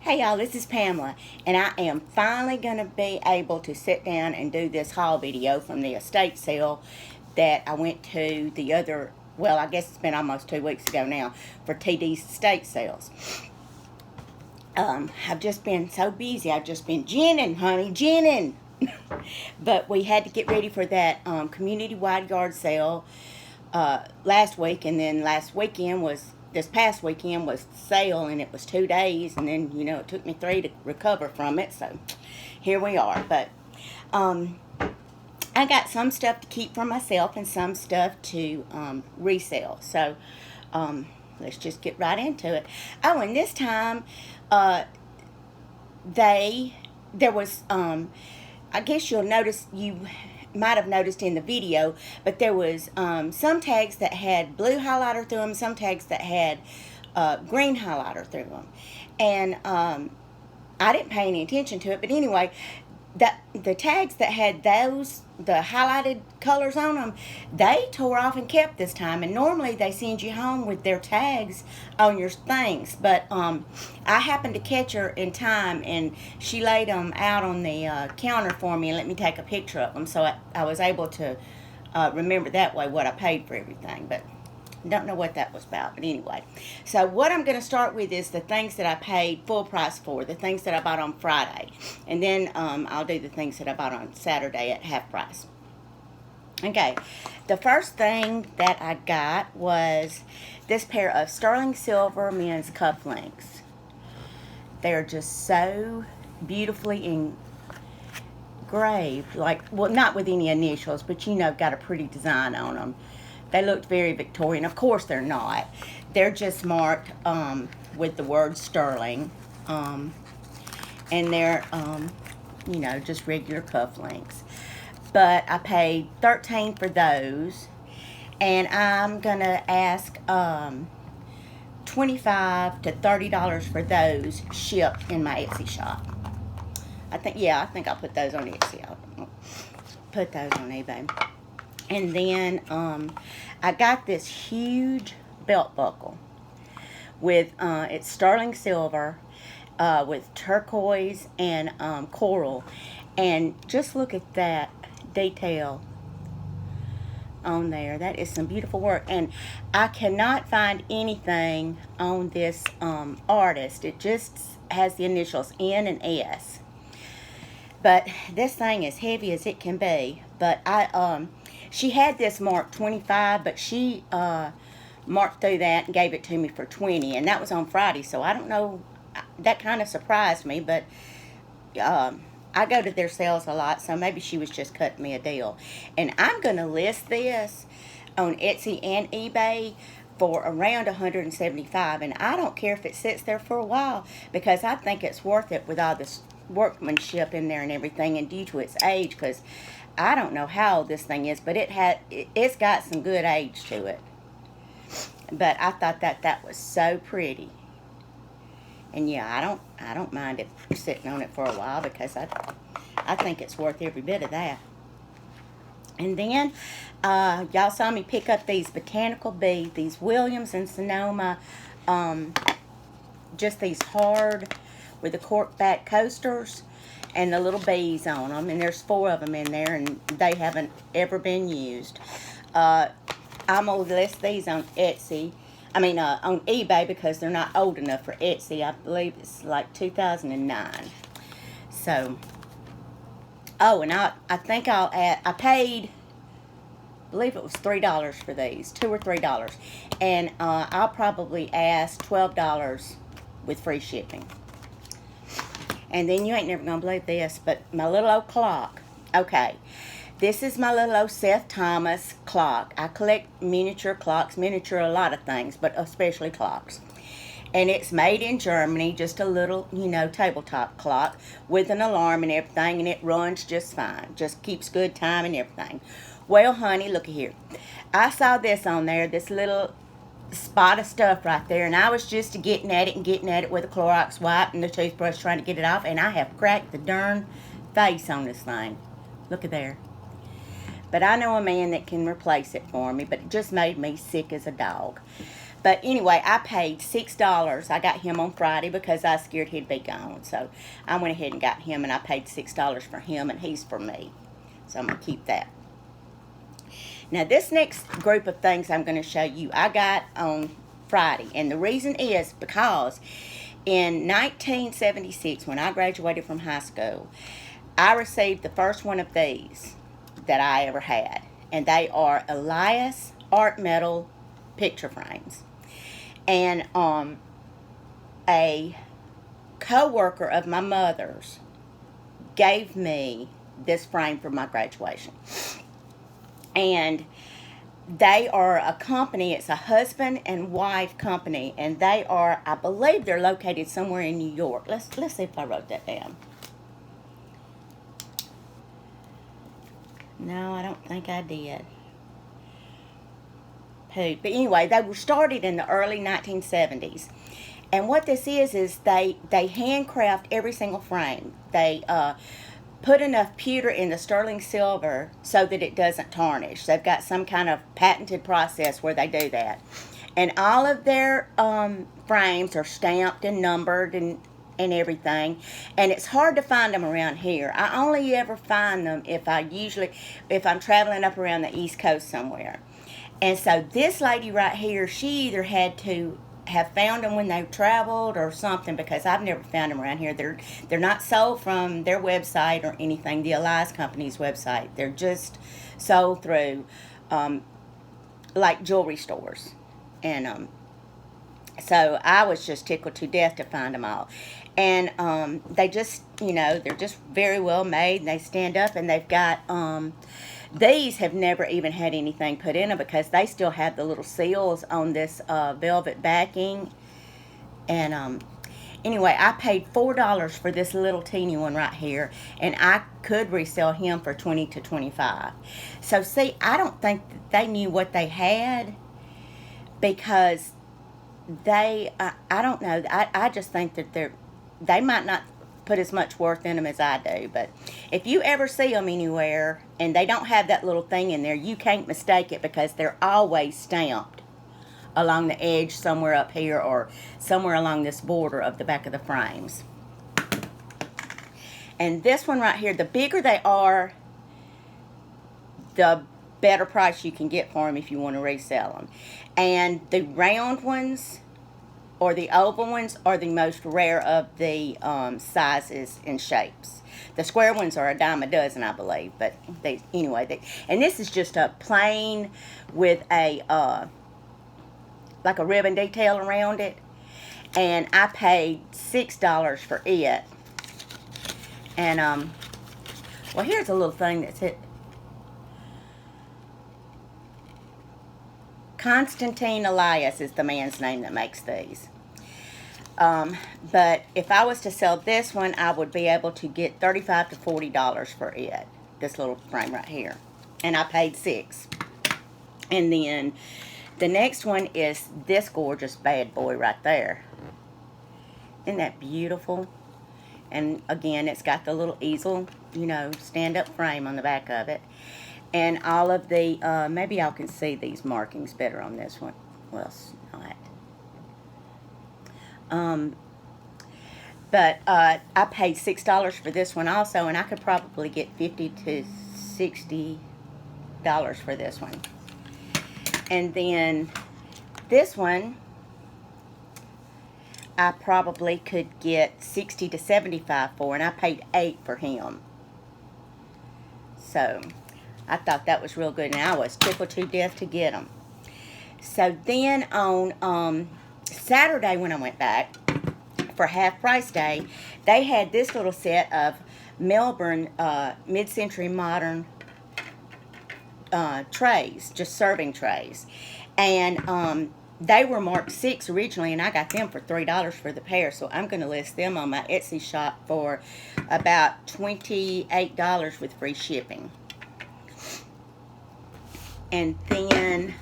Hey y'all, this is Pamela, and I am finally going to be able to sit down and do this haul video from the estate sale that I went to the other, well, I guess it's been almost 2 weeks ago now, for TD's estate sales. I've just been so busy. I've just been ginning, honey, ginning. But we had to get ready for that community-wide yard sale last week, and then this past weekend was the sale, and it was 2 days, and then, it took me 3 to recover from it, so here we are. But I got some stuff to keep for myself and some stuff to resell, so let's just get right into it. Oh, and this time, there was, I guess you might have noticed in the video, but there was some tags that had blue highlighter through them, some tags that had green highlighter through them, and I didn't pay any attention to it, but anyway, the tags that had the highlighted colors on them, they tore off and kept this time, and normally they send you home with their tags on your things, but I happened to catch her in time, and she laid them out on the counter for me and let me take a picture of them, so I was able to remember that way what I paid for everything, but don't know what that was about, but anyway. So what I'm going to start with is the things that I paid full price for, the things that I bought on Friday, and then I'll do the things that I bought on Saturday at half price. Okay, the first thing that I got was this pair of sterling silver men's cufflinks. They're just so beautifully engraved, well, not with any initials, but got a pretty design on them. They looked very Victorian. Of course they're not. They're just marked with the word sterling. And they're, just regular cufflinks. But I paid $13 for those. And I'm going to ask $25 to $30 for those shipped in my Etsy shop. I think I'll put those on Etsy. I'll put those on eBay. And then I got this huge belt buckle with it's sterling silver with turquoise and coral, and just look at that detail on there. That is some beautiful work, and I cannot find anything on this artist. It just has the initials N and S, but this thing is heavy as it can be. But she had this marked 25, but she marked through that and gave it to me for 20, and that was on Friday, so I don't know, that kind of surprised me, but I go to their sales a lot, so maybe she was just cutting me a deal. And I'm going to list this on Etsy and eBay for around $175, and I don't care if it sits there for a while, because I think it's worth it with all this workmanship in there and everything, and due to its age, because I don't know how old this thing is, but it's got some good age to it. But I thought that was so pretty. And yeah, I don't mind it sitting on it for a while, because I think it's worth every bit of that. And then y'all saw me pick up these botanical beads, these Williams and Sonoma, just these hard with the cork back coasters and the little bees on them, and there's 4 of them in there, and they haven't ever been used. I'm going to list these on Etsy, on eBay, because they're not old enough for Etsy. I believe it's like 2009. So, oh, and I think I paid, I believe it was $3 for these, $2 or $3, and I'll probably ask $12 with free shipping. And then you ain't never going to believe this, but my little old clock. Okay, this is my little old Seth Thomas clock. I collect miniature clocks, miniature a lot of things, but especially clocks. And it's made in Germany, just a little, tabletop clock with an alarm and everything, and it runs just fine. Just keeps good time and everything. Well, honey, look here. I saw this on there, this little spot of stuff right there, and I was just getting at it with a Clorox wipe and the toothbrush trying to get it off, and I have cracked the darn face on this thing. Look at there. But I know a man that can replace it for me, but it just made me sick as a dog. But anyway, I paid $6. I got him on Friday because I was scared he'd be gone. So I went ahead and got him, and I paid $6 for him, and he's for me. So I'm going to keep that. Now, this next group of things I'm going to show you, I got on Friday. And the reason is because in 1976, when I graduated from high school, I received the first one of these that I ever had. And they are Elias Art Metal picture frames. And a co-worker of my mother's gave me this frame for my graduation. And they are a company. It's a husband and wife company, and they are, I believe they're located somewhere in New York. Let's see if I wrote that down. No, I don't think I did. But anyway, they were started in the early 1970s. And what this is they handcraft every single frame. They put enough pewter in the sterling silver so that it doesn't tarnish. They've got some kind of patented process where they do that. And all of their frames are stamped and numbered and everything. And it's hard to find them around here. I only ever find them if I'm traveling up around the East Coast somewhere. And so this lady right here, she either had to have found them when they traveled or something, because I've never found them around here. They're not sold from their website or anything, the Elias Company's website. They're just sold through like jewelry stores. And so I was just tickled to death to find them all. And they just, they're just very well made, and they stand up, and they've got these have never even had anything put in them because they still have the little seals on this velvet backing. And anyway, I paid $4 for this little teeny one right here, and I could resell him for $20 to $25. So see, I don't think that they knew what they had, because they, I don't know, I just think that they might not put as much worth in them as I do. But if you ever see them anywhere and they don't have that little thing in there, you can't mistake it, because they're always stamped along the edge somewhere up here or somewhere along this border of the back of the frames. And this one right here, the bigger they are, the better price you can get for them if you want to resell them. And the round ones or the oval ones are the most rare of the sizes and shapes. The square ones are a dime a dozen, I believe. But and this is just a plain with a like a ribbon detail around it. And I paid $6 for it. And well, here's a little thing that's it. Constantine Elias is the man's name that makes these. But if I was to sell this one, I would be able to get $35 to $40 for it. This little frame right here. And I paid $6. And then the next one is this gorgeous bad boy right there. Isn't that beautiful? And again, it's got the little easel, stand-up frame on the back of it. And all of the, maybe y'all can see these markings better on this one. Well, it's not. But I paid $6 for this one also, and I could probably get $50 to $60 for this one. And then this one, I probably could get $60 to $75 for, and I paid $8 for him. So I thought that was real good, and I was tickled to death to get them. So then on Saturday when I went back for half price day, they had this little set of Melbourne mid-century modern trays, just serving trays. And they were marked $6 originally, and I got them for $3 for the pair. So I'm going to list them on my Etsy shop for about $28 with free shipping. And then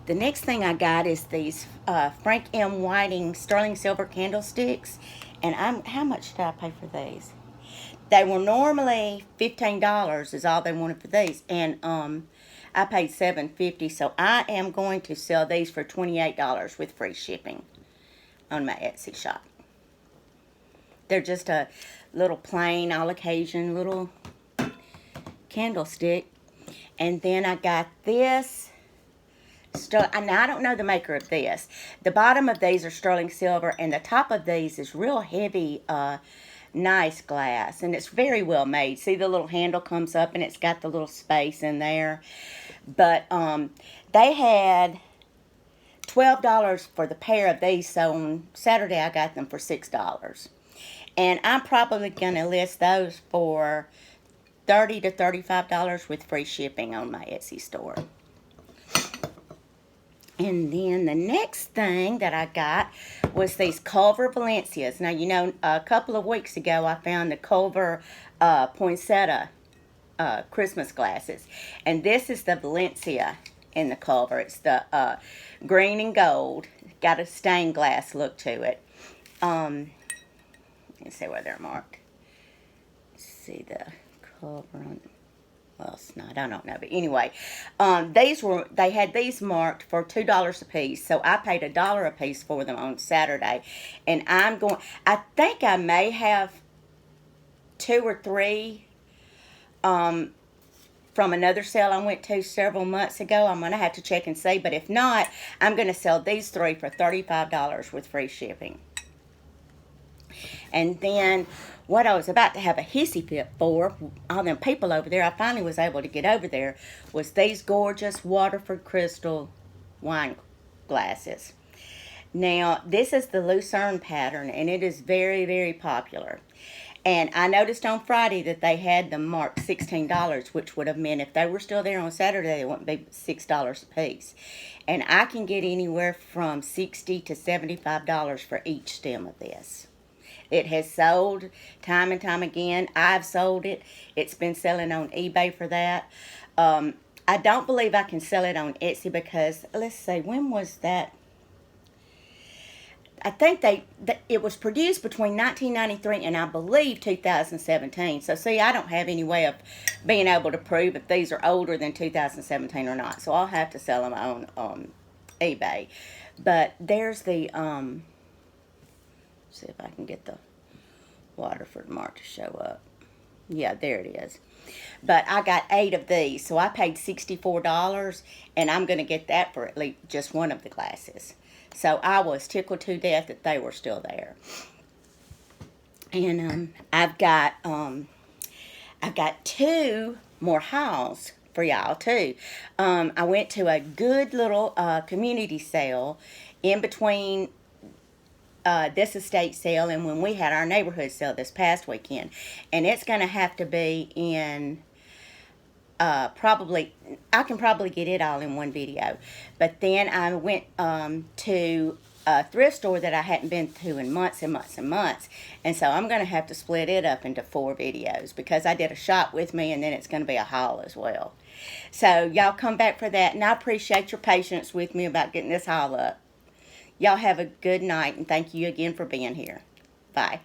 the next thing I got is these Frank M. Whiting sterling silver candlesticks. And how much did I pay for these? They were normally $15 is all they wanted for these. And I paid $7.50, so I am going to sell these for $28 with free shipping on my Etsy shop. They're just a little plain, all occasion little candlestick. And then I got this. Now, I don't know the maker of this. The bottom of these are sterling silver, and the top of these is real heavy, nice glass. And it's very well made. See, the little handle comes up, and it's got the little space in there. But they had $12 for the pair of these, so on Saturday I got them for $6. And I'm probably going to list those for $30 to $35 with free shipping on my Etsy store. And then the next thing that I got was these Culver Valencias. Now, you know, a couple of weeks ago I found the Culver poinsettia Christmas glasses. And this is the Valencia in the Culver. It's the green and gold. Got a stained glass look to it. Let's see where they're marked. Let's see the Culver on them. Well, it's not. I don't know. But anyway, they had these marked for $2 a piece. So I paid $1 a piece for them on Saturday. And I think I may have 2 or 3 from another sale I went to several months ago. I'm going to have to check and see. But if not, I'm going to sell these 3 for $35 with free shipping. And then what I was about to have a hissy fit for, all them people over there, I finally was able to get over there, was these gorgeous Waterford crystal wine glasses. Now, this is the Lucerne pattern, and it is very, very popular. And I noticed on Friday that they had them marked $16, which would have meant if they were still there on Saturday, it wouldn't be $6 a piece. And I can get anywhere from $60 to $75 for each stem of this. It has sold time and time again. I've sold it. It's been selling on eBay for that. I don't believe I can sell it on Etsy because, let's see, when was that? I think it was produced between 1993 and I believe 2017. So, see, I don't have any way of being able to prove if these are older than 2017 or not. So, I'll have to sell them on eBay. But there's the... see if I can get the Waterford mark to show up. Yeah, there it is. But I got 8 of these, so I paid $64, and I'm going to get that for at least just one of the glasses. So I was tickled to death that they were still there. And I've got 2 more hauls for y'all too. I went to a good little community sale in between this estate sale and when we had our neighborhood sale this past weekend. And it's going to have to be in I can probably get it all in one video. But then I went to a thrift store that I hadn't been to in months and months and months. And so I'm going to have to split it up into 4 videos because I did a shop with me and then it's going to be a haul as well. So y'all come back for that. And I appreciate your patience with me about getting this haul up. Y'all have a good night, and thank you again for being here. Bye.